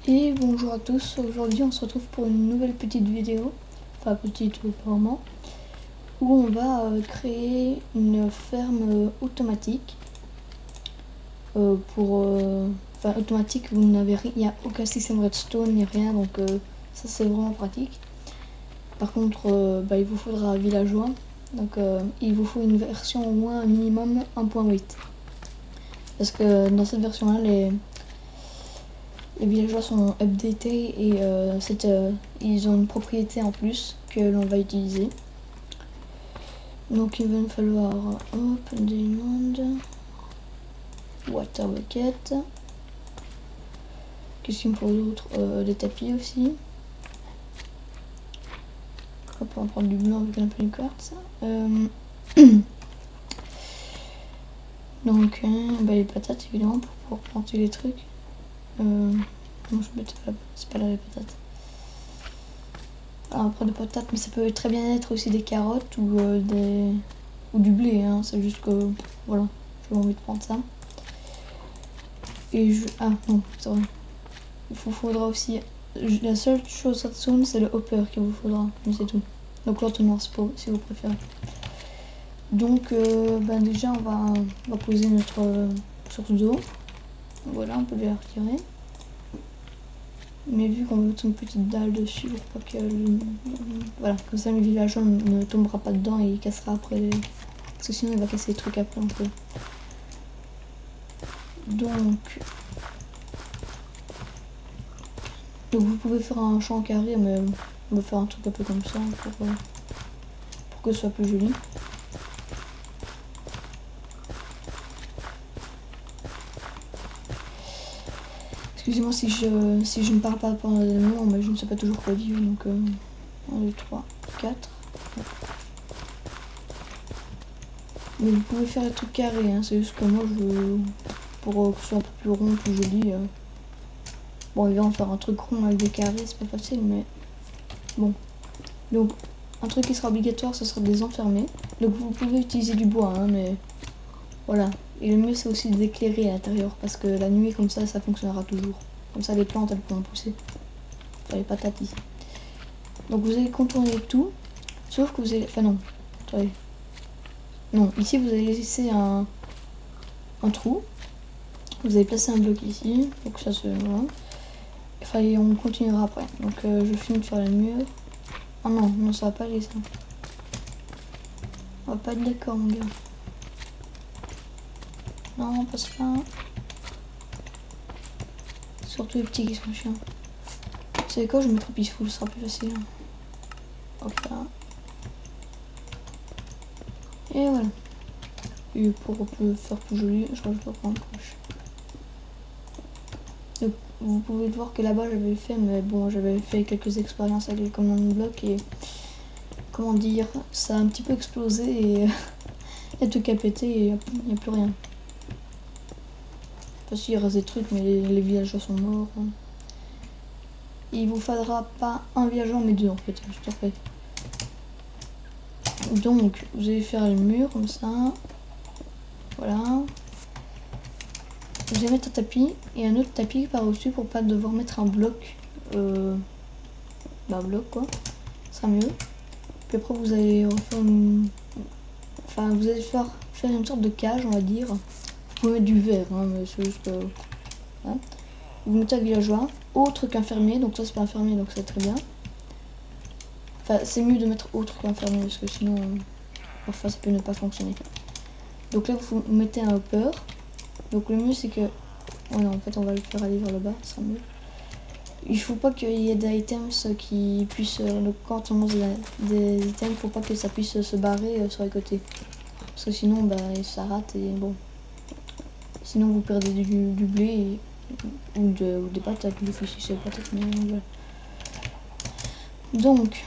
Et bonjour à tous, aujourd'hui on se retrouve pour une nouvelle petite vidéo, enfin petite vraiment, où on va créer une ferme automatique. Enfin automatique, vous n'avez rien, il n'y a aucun système redstone ni rien, donc ça c'est vraiment pratique. Par contre il vous faudra un villageois, donc il vous faut une version au moins minimum 1.8. Parce que dans cette version là les villageois sont updatés et ils ont une propriété en plus que l'on va utiliser. Donc il va nous falloir des demandes, water bucket. Qu'est-ce qu'il me faut d'autre? Des tapis aussi. Hop, on va prendre du blanc avec un peu de quartz. Donc les patates évidemment pour planter les trucs. Non, c'est pas là les patates. Alors, après des patates, mais ça peut très bien être aussi des carottes ou du blé, hein. C'est juste que voilà, j'ai envie de prendre ça. Et ah non, c'est vrai. Il vous faudra aussi. La seule chose redstone, c'est le hopper qu'il vous faudra, mais c'est tout. Donc l'entonnoir si vous préférez. Donc déjà on va poser notre source d'eau. Voilà, on peut les retirer. Mais vu qu'on veut mettre une petite dalle dessus pour pas que voilà, comme ça le villageois ne tombera pas dedans et il cassera après parce que sinon il va casser les trucs après un peu. Donc vous pouvez faire un champ carré, mais on va faire un truc un peu comme ça pour que ce soit plus joli. Excusez-moi si je ne parle pas pendant des moments, mais je ne sais pas toujours quoi dire, donc 1, 2, 3, 4. Mais vous pouvez faire des trucs carrés, hein, c'est juste que moi je veux, pour que ce soit un peu plus rond, plus joli. Bon, évidemment faire un truc rond avec des carrés, c'est pas facile, mais bon. Donc un truc qui sera obligatoire, ce sera de les enfermer. Donc vous pouvez utiliser du bois, hein, mais voilà. Et le mieux c'est aussi d'éclairer à l'intérieur, parce que la nuit comme ça fonctionnera toujours. Comme ça les plantes elles pourront pousser. Enfin les patates ici. Donc vous allez contourner tout, sauf que vous allez... Enfin non, attendez. Non, ici vous allez laisser un trou. Vous allez placer un bloc ici, donc ça se... Voilà. Enfin, et on continuera après. Donc je finis de faire le mur. Ah non, non ça va pas aller ça. On va pas être d'accord mon gars. Non, on passe pas. Surtout les petits qui sont chiants. Vous savez quoi, je vais mettre peaceful, ce sera plus facile. Hop là. Et voilà. Et pour faire plus joli, je rajoute encore une couche. Donc, vous pouvez voir que là-bas j'avais fait, mais bon, j'avais fait quelques expériences avec les command blocs et comment dire, ça a un petit peu explosé et il y a tout qu'à péter et il n'y a plus rien. Parce qu'il reste des trucs, mais les villageois sont morts. Hein. Il vous faudra pas un villageois, mais deux en fait, tout à fait. Donc, vous allez faire le mur comme ça. Voilà. Vous allez mettre un tapis et un autre tapis par-dessus pour pas devoir mettre un bloc. Bloc quoi. Ce sera mieux. Puis après, vous allez refaire Enfin, vous allez faire une sorte de cage, on va dire. Vous pouvez mettre du verre, hein, mais c'est juste... Hein. Vous mettez un villageois, autre qu'un fermier, donc ça c'est pas un fermier, donc c'est très bien. Enfin, c'est mieux de mettre autre qu'un fermier, parce que sinon, parfois ça peut ne pas fonctionner. Donc là, vous mettez un hopper. Donc le mieux c'est que... Oh non, en fait, on va le faire aller vers le bas, ça sera mieux. Il faut pas qu'il y ait des items qui puissent... donc quand on lance des items, il faut pas que ça puisse se barrer sur les côtés. Parce que sinon, ça rate et bon... Sinon, vous perdez du blé ou des patates, du coup, si c'est patates, mais voilà. Donc,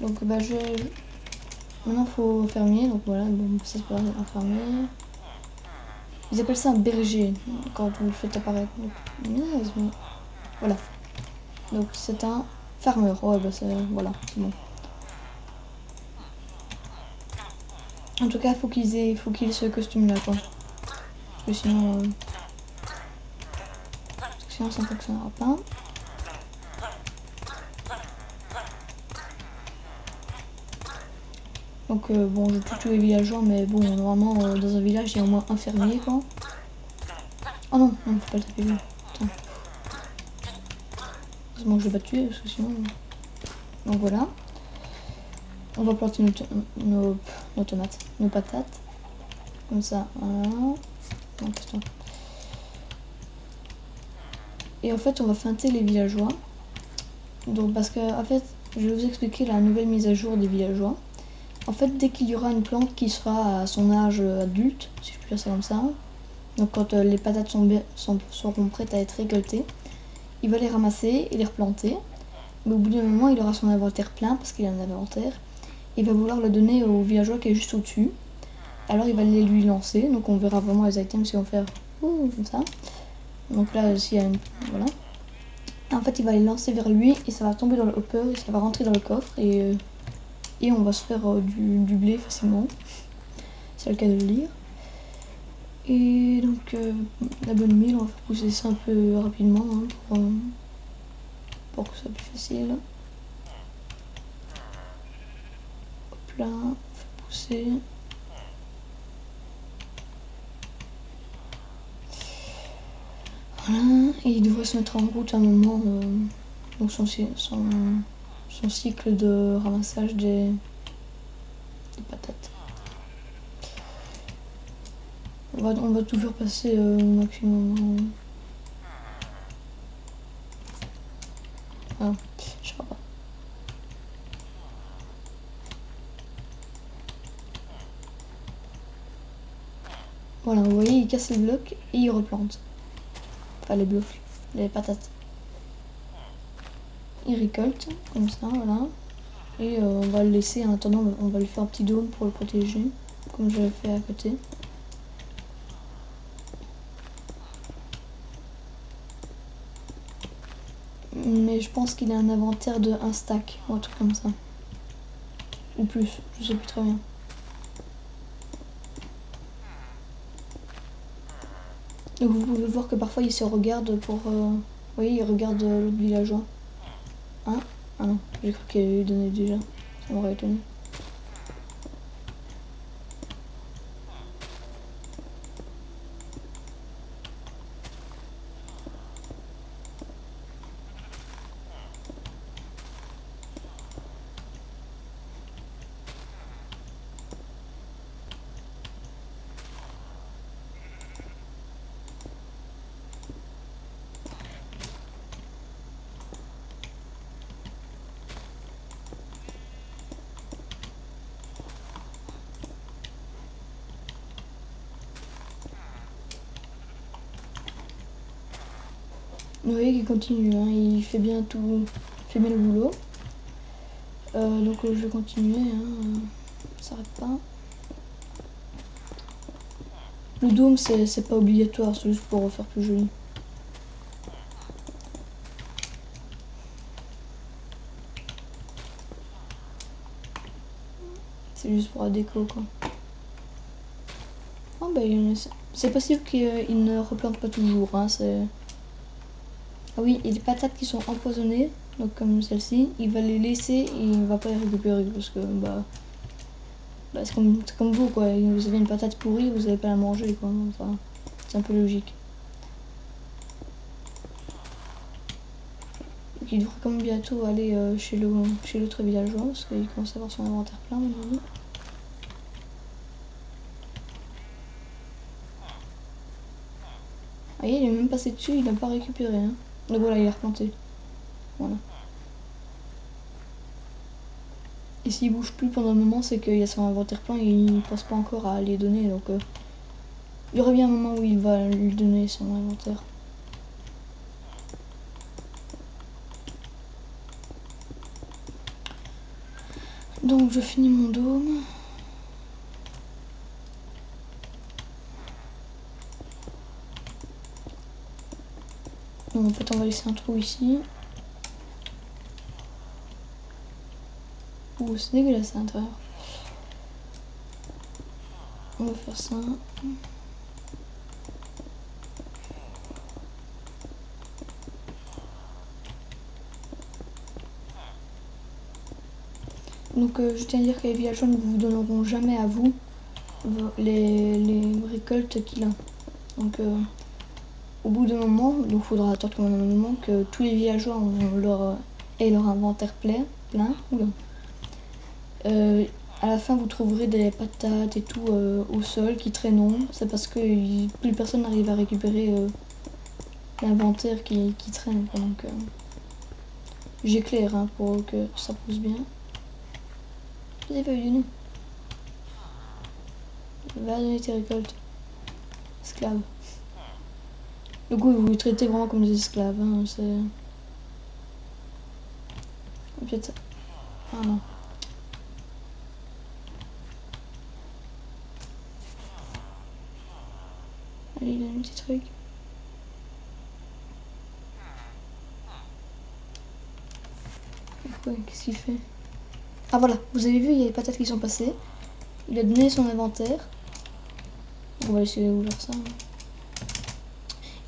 maintenant, il faut fermier, donc voilà, bon, ça c'est pas un fermier. Ils appellent ça un berger quand vous le faites apparaître. Donc, voilà. Donc, c'est un farmer. Ouais, voilà, c'est bon. En tout cas, faut qu'ils aient ce costume là, quoi. Parce que sinon. sinon ça ne fonctionnera pas. Donc bon, je tue tous les villageois, mais bon, normalement dans un village il y a au moins un fermier quoi. Oh non, non, faut pas le taper lui. Attends. Heureusement que je l'ai pas tué, parce que sinon... Donc voilà. On va planter nos tomates, nos patates. Comme ça, voilà. Donc, attends. Et en fait, on va feinter les villageois. Donc parce que, en fait, je vais vous expliquer la nouvelle mise à jour des villageois. En fait, dès qu'il y aura une plante qui sera à son âge adulte, si je puis dire ça comme ça, donc quand les patates seront prêtes à être récoltées, il va les ramasser et les replanter. Mais au bout d'un moment, il aura son inventaire plein parce qu'il a un inventaire. Il va vouloir le donner au villageois qui est juste au-dessus. Alors il va les lui lancer. Donc on verra vraiment les items qui vont faire comme ça. Donc là, s'il y a une... Voilà. En fait, il va les lancer vers lui et ça va tomber dans le hopper et ça va rentrer dans le coffre. Et on va se faire du blé facilement. C'est le cas de le lire. Et donc la bonne mille, on va faire pousser ça un peu rapidement hein, pour que ce soit plus facile. Hop là, on fait pousser. Voilà, et il devrait se mettre en route à un moment, donc son cycle de ramassage des patates. On va toujours passer au maximum. Ah, je crois pas. Voilà, vous voyez, il casse les blocs et il replante. Enfin, les blocs, les patates. Il récolte, comme ça, voilà. Et on va le laisser, en attendant, on va lui faire un petit dôme pour le protéger, comme je l'ai fait à côté. Mais je pense qu'il a un inventaire de 1 stack, ou un truc comme ça. Ou plus, je sais plus très bien. Donc vous pouvez voir que parfois il se regarde pour... Vous voyez, il regarde l'autre villageois. Hein? Ah non, j'ai cru qu'il avait donné déjà. Ça m'aurait étonné. Vous voyez qu'il continue, hein, il fait bien tout... Il fait bien le boulot. Donc je vais continuer, hein, ça s'arrête pas. Le dôme c'est pas obligatoire, c'est juste pour refaire plus joli. C'est juste pour la déco quoi. Oh bah c'est possible qu'il ne replante pas toujours, hein, c'est... Ah oui, et les patates qui sont empoisonnées, donc comme celle-ci, il va les laisser et il va pas les récupérer parce que c'est comme vous quoi, vous avez une patate pourrie, vous allez pas la manger quoi, enfin, c'est un peu logique. Donc il devrait quand même bientôt aller chez l'autre villageois parce qu'il commence à avoir son inventaire plein maintenant. Ah il est même passé dessus, il n'a pas récupéré. Hein. Donc voilà, il est replanté. Voilà. Et s'il bouge plus pendant un moment, c'est qu'il y a son inventaire plein et il ne pense pas encore à les donner. Donc il y aura bien un moment où il va lui donner son inventaire. Donc je finis mon dôme. Donc en fait on va laisser un trou ici. Ouh c'est dégueulasse à l'intérieur. On va faire ça. Donc je tiens à dire que les villageois ne vous donneront jamais à vous les récoltes qu'il a. Donc au bout d'un moment, donc faudra attendre un moment que tous les villageois aient leur inventaire plein. Oula. À la fin, vous trouverez des patates et tout au sol qui traîneront. C'est parce que plus personne n'arrive à récupérer l'inventaire qui traîne. Donc j'éclaire pour que ça pousse bien. Vous avez pas eu du nom. Va donner tes récoltes. Esclaves. Du coup, vous les traitez vraiment comme des esclaves. Hein, c'est... Peut-être... Ah non. Allez, il a un petit truc. Qu'est-ce qu'il fait? Ah voilà, vous avez vu, il y a les patates qui sont passées. Il a donné son inventaire. On va essayer d'ouvrir ça.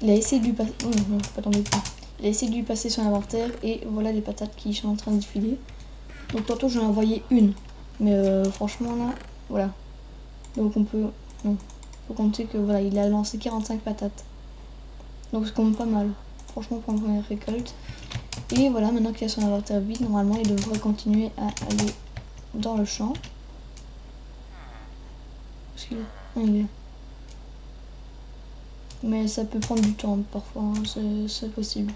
Il a essayé de lui passer... Oh non, je peux pas tomber dessus. Il a essayé de lui passer son inventaire et voilà les patates qui sont en train de filer. Donc tantôt j'en ai envoyé une. Mais franchement là, voilà. Donc on peut... Non. Faut compter que voilà, il a lancé 45 patates. Donc c'est quand même pas mal. Franchement pour une première récolte. Et voilà, maintenant qu'il a son inventaire vide, normalement il devrait continuer à aller dans le champ. Parce qu'il est... Non, il est là. Mais ça peut prendre du temps parfois, hein, c'est possible.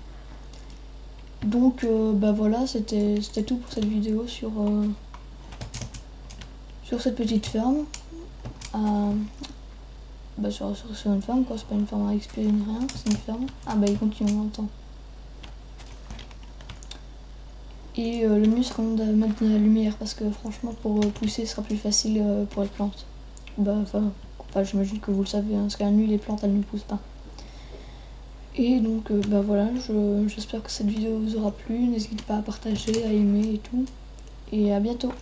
Donc bah voilà, c'était tout pour cette vidéo sur cette petite ferme. Bah sur une ferme quoi, c'est pas une ferme à XP ni rien, c'est une ferme. Ah bah il continue longtemps. Et le mieux c'est quand même de mettre de la lumière parce que franchement pour pousser ce sera plus facile pour les plantes. Bah enfin, j'imagine que vous le savez, hein, parce qu'à la nuit les plantes elles ne poussent pas. Et donc bah voilà, j'espère que cette vidéo vous aura plu, n'hésitez pas à partager, à aimer et tout. Et à bientôt.